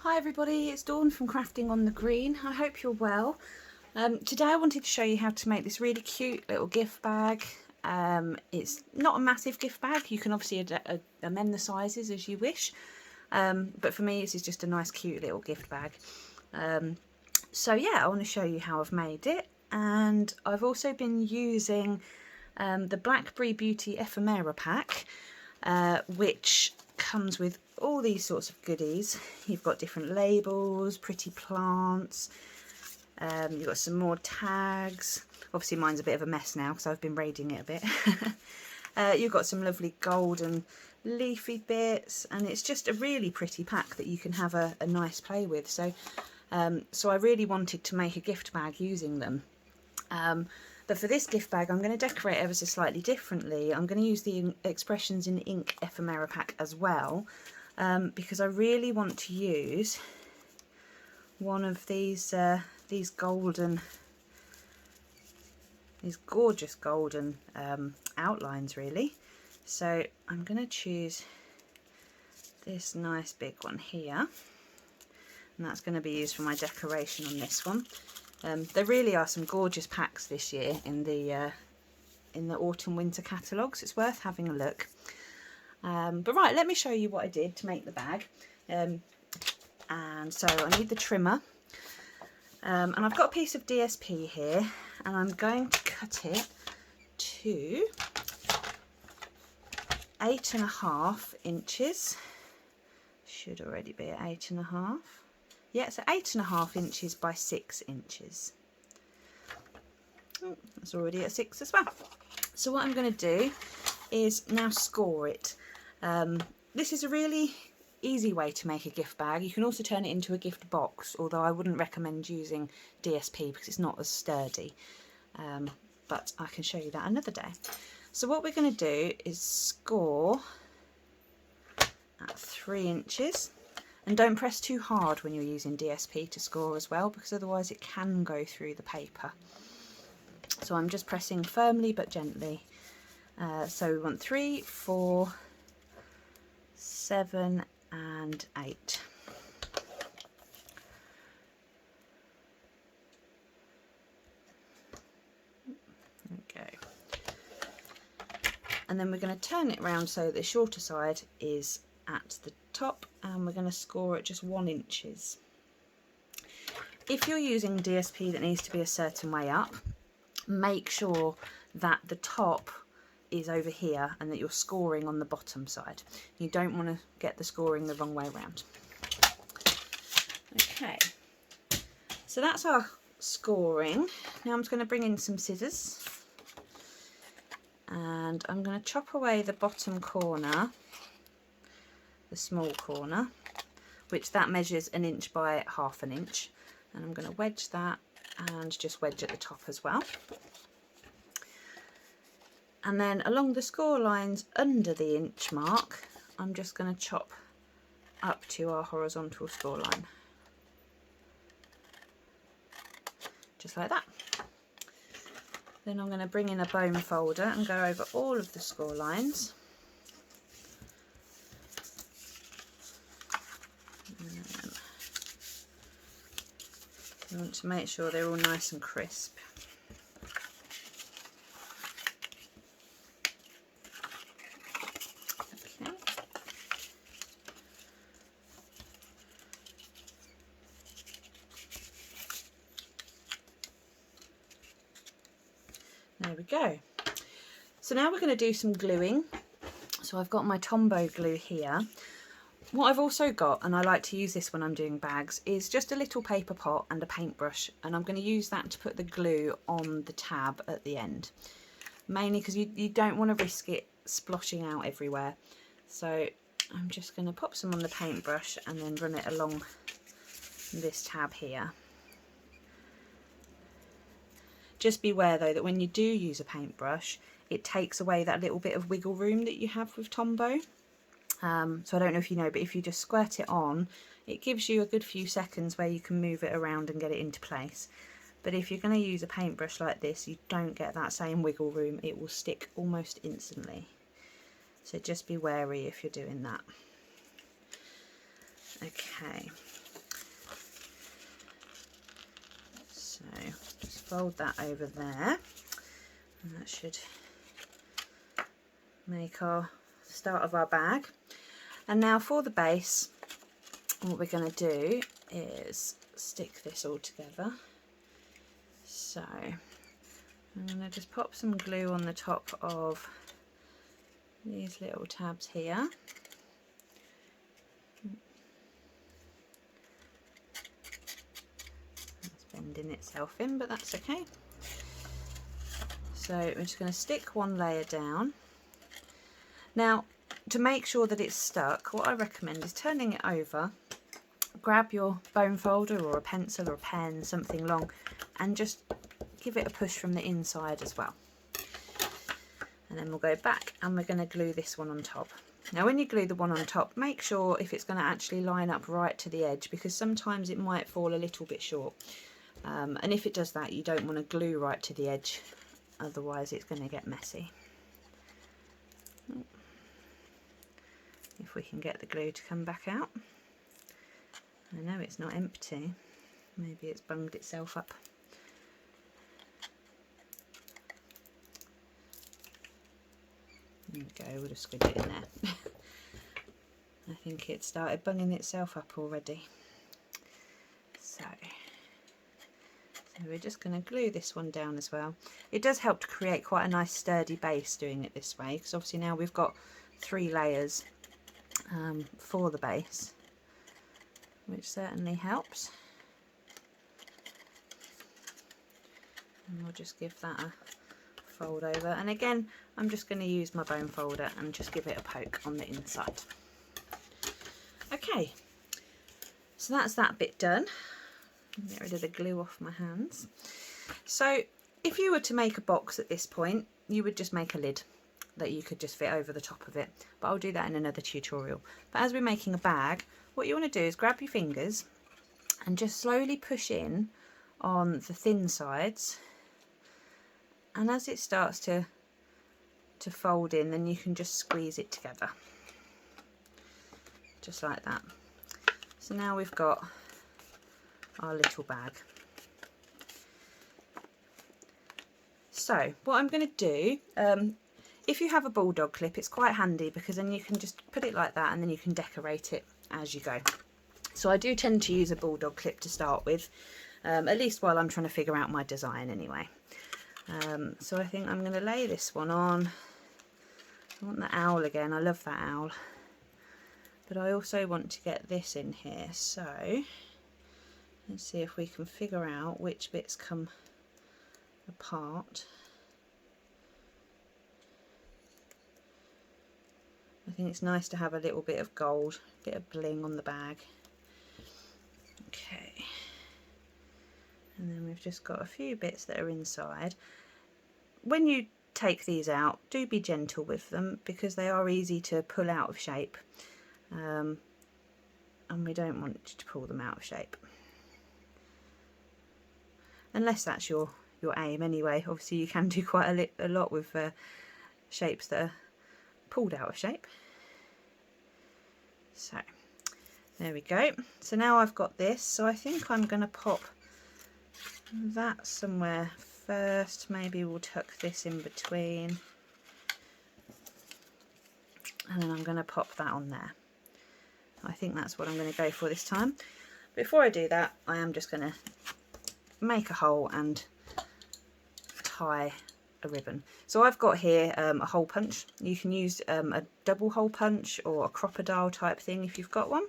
Hi everybody, it's Dawn from Crafting on the Green. I hope you're well. Today I wanted to show you how to make this really cute little gift bag. It's not a massive gift bag, you can obviously amend the sizes as you wish, but for me this is just a nice cute little gift bag. So yeah, I want to show you how I've made it, and I've also been using the Blackberry Beauty Ephemera pack, which comes with all these sorts of goodies. You've got different labels, pretty plants, you've got some more tags. Obviously mine's a bit of a mess now because I've been raiding it a bit. You've got some lovely golden leafy bits, and it's just a really pretty pack that you can have a nice play with. So I really wanted to make a gift bag using them. But for this gift bag I'm going to decorate ever so slightly differently. I'm going to use the Expressions in Ink ephemera pack as well, because I really want to use one of these gorgeous golden outlines really. So I'm going to choose this nice big one here, and that's going to be used for my decoration on this one. There really are some gorgeous packs this year in the autumn winter catalogues. It's worth having a look. But right, let me show you what I did to make the bag. And so I need the trimmer, and I've got a piece of DSP here, and I'm going to cut it to 8.5 inches. Should already be at 8.5. Yeah, so 8.5 inches by 6 inches. Oh, that's already at 6 as well. So what I'm going to do is now score it. This is a really easy way to make a gift bag. You can also turn it into a gift box, although I wouldn't recommend using DSP because it's not as sturdy. But I can show you that another day. So what we're going to do is score at 3 inches. And don't press too hard when you're using DSP to score as well, because otherwise it can go through the paper. So I'm just pressing firmly but gently. So we want 3, 4, 7 and 8. Okay. And then we're going to turn it round so the shorter side is at the top, and we're going to score at just 1 inches. If you're using DSP that needs to be a certain way up, make sure that the top is over here and that you're scoring on the bottom side. You don't want to get the scoring the wrong way around. Okay, so that's our scoring. Now I'm just going to bring in some scissors, and I'm going to chop away the bottom corner, the small corner, which that measures 1 inch by 1/2 inch, and I'm going to wedge that and just wedge at the top as well. And then along the score lines under the inch mark, I'm just going to chop up to our horizontal score line, just like that. Then I'm going to bring in a bone folder and go over all of the score lines. You want to make sure they're all nice and crisp. Okay. There we go. So now we're going to do some gluing. So I've got my Tombow glue here. What I've also got, and I like to use this when I'm doing bags, is just a little paper pot and a paintbrush, and I'm going to use that to put the glue on the tab at the end, mainly because you don't want to risk it splotching out everywhere. So I'm just going to pop some on the paintbrush and then run it along this tab here. Just beware though that when you do use a paintbrush, it takes away that little bit of wiggle room that you have with Tombow. So I don't know if you know, but if you just squirt it on, it gives you a good few seconds where you can move it around and get it into place. But if you're going to use a paintbrush like this, you don't get that same wiggle room. It will stick almost instantly. So just be wary if you're doing that. Okay, fold that over there, and that should make our start of our bag. And now for the base, what we're going to do is stick this all together. So I'm going to just pop some glue on the top of these little tabs here. It's bending itself in, but that's okay. So we're just going to stick one layer down. Now, to make sure that it's stuck, what I recommend is turning it over, grab your bone folder or a pencil or a pen, something long, and just give it a push from the inside as well. And then we'll go back and we're going to glue this one on top. Now when you glue the one on top, make sure if it's going to actually line up right to the edge, because sometimes it might fall a little bit short. And if it does that, you don't want to glue right to the edge, otherwise it's going to get messy. If we can get the glue to come back out. I know it's not empty, maybe it's bunged itself up. There we go, we'll just squid it in there. I think it started bunging itself up already. So we're just going to glue this one down as well. It does help to create quite a nice sturdy base doing it this way, because obviously now we've got 3 layers for the base, which certainly helps. And we'll just give that a fold over, and again I'm just going to use my bone folder and just give it a poke on the inside. Okay, so that's that bit done. Get rid of the glue off my hands. So if you were to make a box at this point, you would just make a lid that you could just fit over the top of it, but I'll do that in another tutorial. But as we're making a bag, what you want to do is grab your fingers and just slowly push in on the thin sides, and as it starts to fold in, then you can just squeeze it together, just like that. So now we've got our little bag. So what I'm going to do, if you have a bulldog clip, it's quite handy, because then you can just put it like that and then you can decorate it as you go. So I do tend to use a bulldog clip to start with, at least while I'm trying to figure out my design anyway. So I think I'm going to lay this one on. I want the owl again, I love that owl. But I also want to get this in here, so let's see if we can figure out which bits come apart. I think it's nice to have a little bit of gold, a bit of bling on the bag. Okay, and then we've just got a few bits that are inside. When you take these out, do be gentle with them, because they are easy to pull out of shape, and we don't want you to pull them out of shape, unless that's your aim anyway. Obviously you can do quite a lot with shapes that are pulled out of shape. So there we go. So now I've got this, so I think I'm going to pop that somewhere first. Maybe we'll tuck this in between, and then I'm going to pop that on there. I think that's what I'm going to go for this time. Before I do that, I am just going to make a hole and tie a ribbon. So I've got here a hole punch. You can use a double hole punch or a crocodile type thing if you've got one,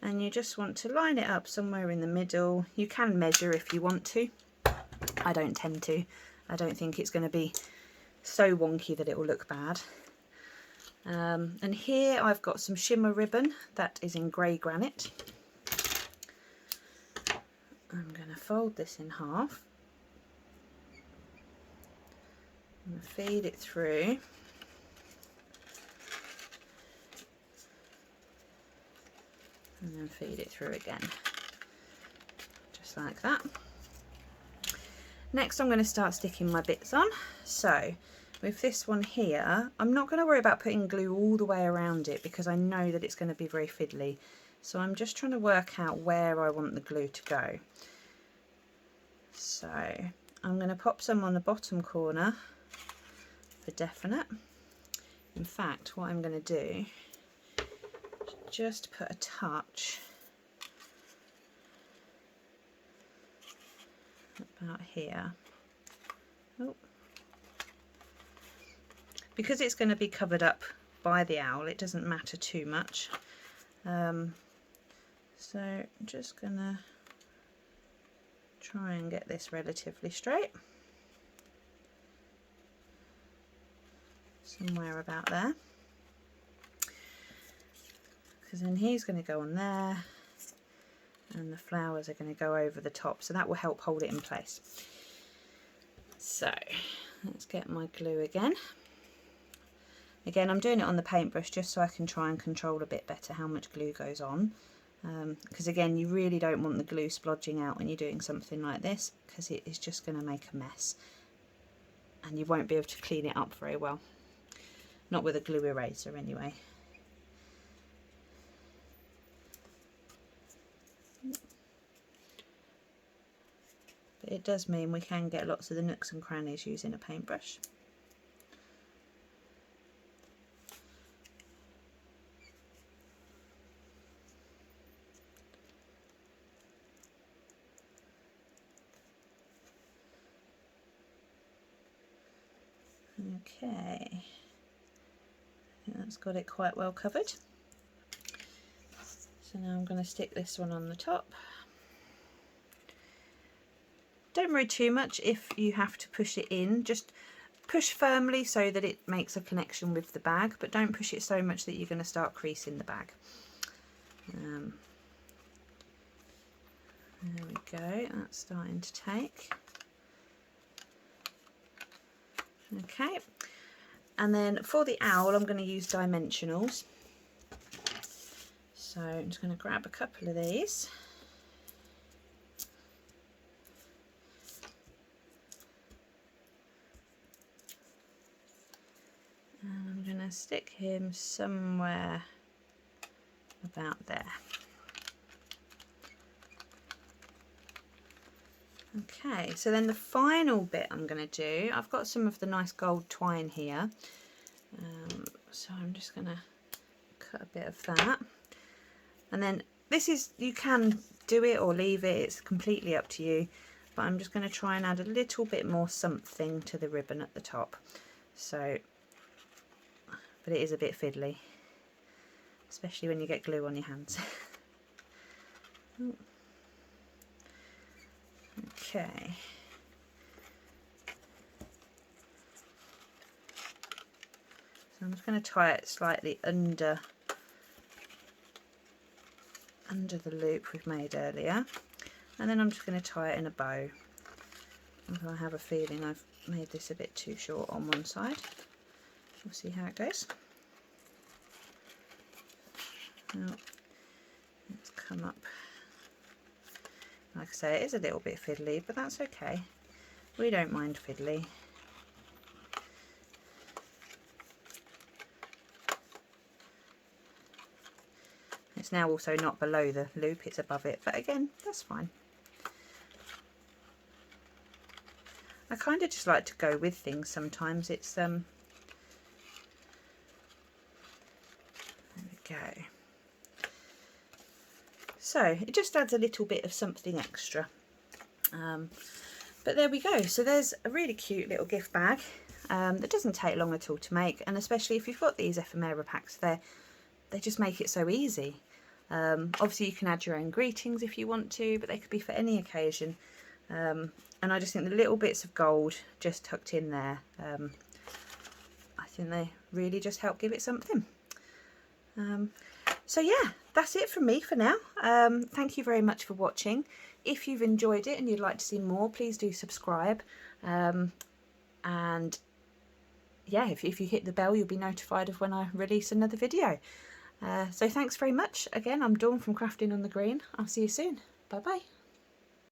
and you just want to line it up somewhere in the middle. You can measure if you want to. I don't tend to. I don't think it's going to be so wonky that it will look bad. And here I've got some shimmer ribbon that is in grey granite. I'm going to fold this in half. I'm going to feed it through. And then feed it through again. Just like that. Next I'm going to start sticking my bits on. So with this one here, I'm not going to worry about putting glue all the way around it, because I know that it's going to be very fiddly. So I'm just trying to work out where I want the glue to go. So I'm going to pop some on the bottom corner for definite. In fact, what I'm going to do is just put a touch about here. Oh. Because it's going to be covered up by the owl, it doesn't matter too much. So I'm just going to try and get this relatively straight. Somewhere about there. Because then he's going to go on there and the flowers are going to go over the top, so that will help hold it in place. So let's get my glue again. Again, I'm doing it on the paintbrush just so I can try and control a bit better how much glue goes on. Because again, you really don't want the glue splodging out when you're doing something like this, because it is just going to make a mess and you won't be able to clean it up very well. Not with a glue eraser anyway. But it does mean we can get lots of the nooks and crannies using a paintbrush. Okay, I think that's got it quite well covered. So now I'm going to stick this one on the top. Don't worry too much if you have to push it in, just push firmly so that it makes a connection with the bag, but don't push it so much that you're going to start creasing the bag. There we go, that's starting to take. Okay, and then for the owl I'm going to use dimensionals. So I'm just going to grab a couple of these. And I'm going to stick him somewhere about there. Okay, so then the final bit I'm going to do, I've got some of the nice gold twine here, so I'm just going to cut a bit of that, and then this is, you can do it or leave it, it's completely up to you, but I'm just going to try and add a little bit more something to the ribbon at the top, so, but it is a bit fiddly, especially when you get glue on your hands. Okay. So I'm just going to tie it slightly under the loop we've made earlier, and then I'm just going to tie it in a bow. I have a feeling I've made this a bit too short on one side. We'll see how it goes. Now, let's come up. Like I say, it is a little bit fiddly, but that's okay. We don't mind fiddly. It's now also not below the loop, it's above it, but again, that's fine. I kind of just like to go with things sometimes. It's there we go. So it just adds a little bit of something extra. But there we go. So there's a really cute little gift bag that doesn't take long at all to make, and especially if you've got these ephemera packs, they just make it so easy. Obviously you can add your own greetings if you want to, but they could be for any occasion. And I just think the little bits of gold just tucked in there, I think they really just help give it something. So yeah, that's it from me for now. Thank you very much for watching. If you've enjoyed it and you'd like to see more, please do subscribe. And yeah, if you hit the bell, you'll be notified of when I release another video. So thanks very much. Again, I'm Dawn from Crafting on the Green. I'll see you soon. Bye bye.